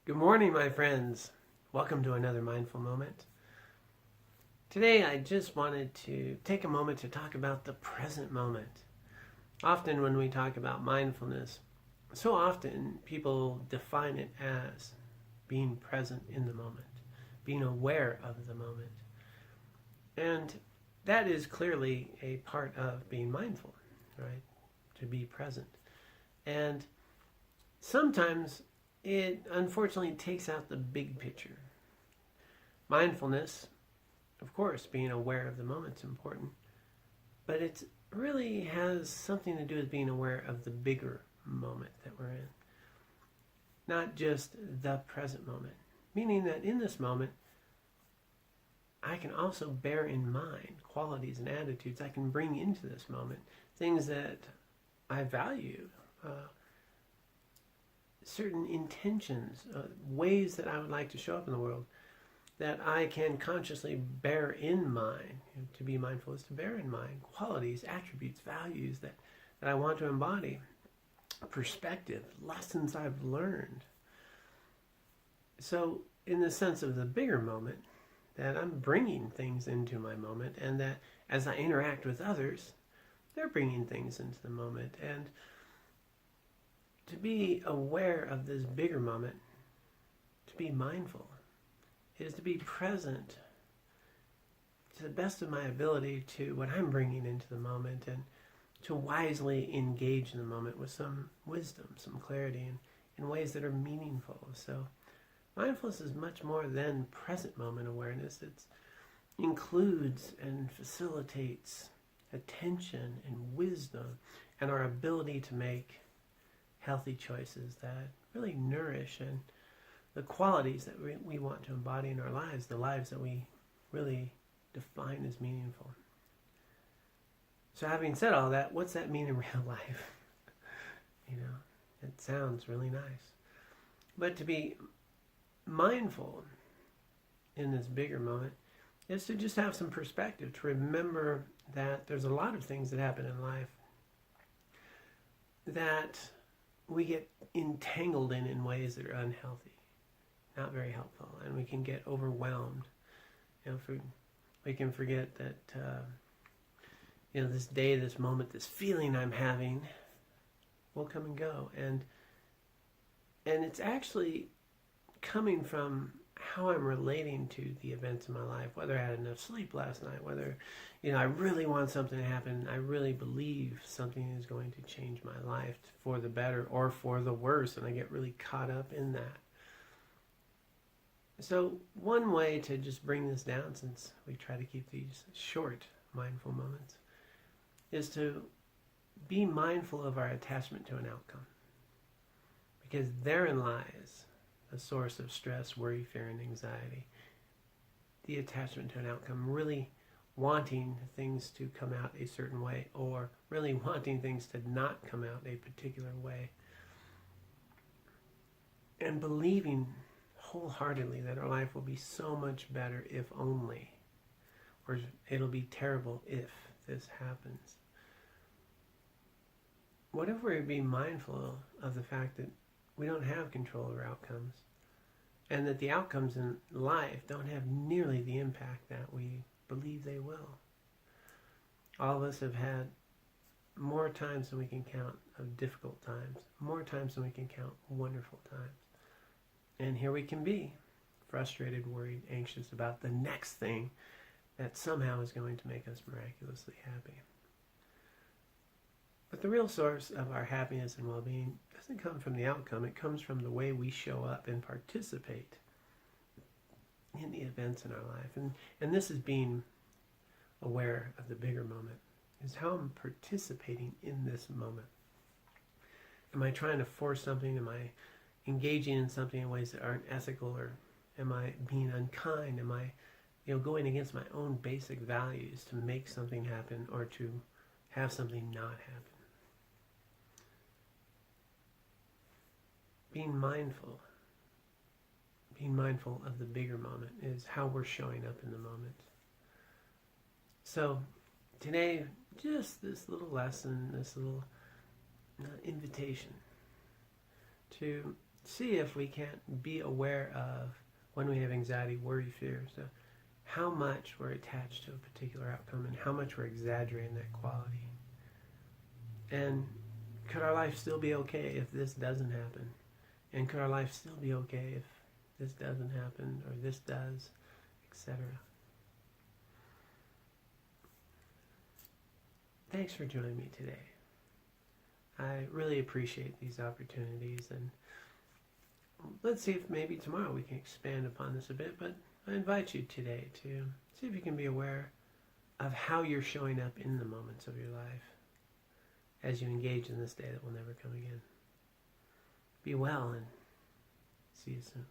Good morning, my friends. Welcome to another mindful moment. Today, I just wanted to take a moment to talk about the present moment. Often, when we talk about mindfulness, so often people define it as being present in the moment, being aware of the moment. And that is clearly a part of being mindful, right? To be present. And sometimes it unfortunately takes out the big picture. Mindfulness, of course, being aware of the moment is important, but it really has something to do with being aware of the bigger moment that we're in. Not just the present moment, meaning that in this moment, I can also bear in mind qualities and attitudes I can bring into this moment, things that I value, certain intentions, ways that I would like to show up in the world that I can consciously bear in mind. To be mindful is to bear in mind qualities, attributes, values that I want to embody, perspective, lessons I've learned. So in the sense of the bigger moment, that I'm bringing things into my moment, and that as I interact with others, they're bringing things into the moment. And to be aware of this bigger moment, to be mindful, is to be present to the best of my ability to what I'm bringing into the moment, and to wisely engage in the moment with some wisdom, some clarity, and in ways that are meaningful. So mindfulness is much more than present moment awareness. It includes and facilitates attention and wisdom and our ability to make healthy choices that really nourish and the qualities that we want to embody in our lives, the lives that we really define as meaningful. So having said all that, what's that mean in real life? It sounds really nice. But to be mindful in this bigger moment is to just have some perspective, to remember that there's a lot of things that happen in life that we get entangled in ways that are unhealthy, not very helpful, and we can get overwhelmed. We can forget that this day, this moment, this feeling I'm having will come and go, and it's actually coming from how I'm relating to the events in my life, whether I had enough sleep last night, whether I really want something to happen, I really believe something is going to change my life for the better or for the worse, and I get really caught up in that. So one way to just bring this down, since we try to keep these short mindful moments, is to be mindful of our attachment to an outcome, because therein lies a source of stress, worry, fear, and anxiety. The attachment to an outcome, really wanting things to come out a certain way, or really wanting things to not come out a particular way, and believing wholeheartedly that our life will be so much better if only, or it'll be terrible if this happens. What if we're being mindful of the fact that we don't have control over outcomes, and that the outcomes in life don't have nearly the impact that we believe they will? All of us have had more times than we can count of difficult times, more times than we can count wonderful times. And here we can be, frustrated, worried, anxious about the next thing that somehow is going to make us miraculously happy. But the real source of our happiness and well-being doesn't come from the outcome. It comes from the way we show up and participate in the events in our life. And this is being aware of the bigger moment, is how I'm participating in this moment. Am I trying to force something? Am I engaging in something in ways that aren't ethical? Or am I being unkind? Am I going against my own basic values to make something happen or to have something not happen? Being mindful of the bigger moment is how we're showing up in the moment. So today, just this little lesson, this little invitation to see if we can't be aware of when we have anxiety, worry, fear. So how much we're attached to a particular outcome and how much we're exaggerating that quality. And could our life still be okay if this doesn't happen? And could our life still be okay if this doesn't happen or this does, etc.? Thanks for joining me today. I really appreciate these opportunities, and let's see if maybe tomorrow we can expand upon this a bit, but I invite you today to see if you can be aware of how you're showing up in the moments of your life as you engage in this day that will never come again. Be well and see you soon.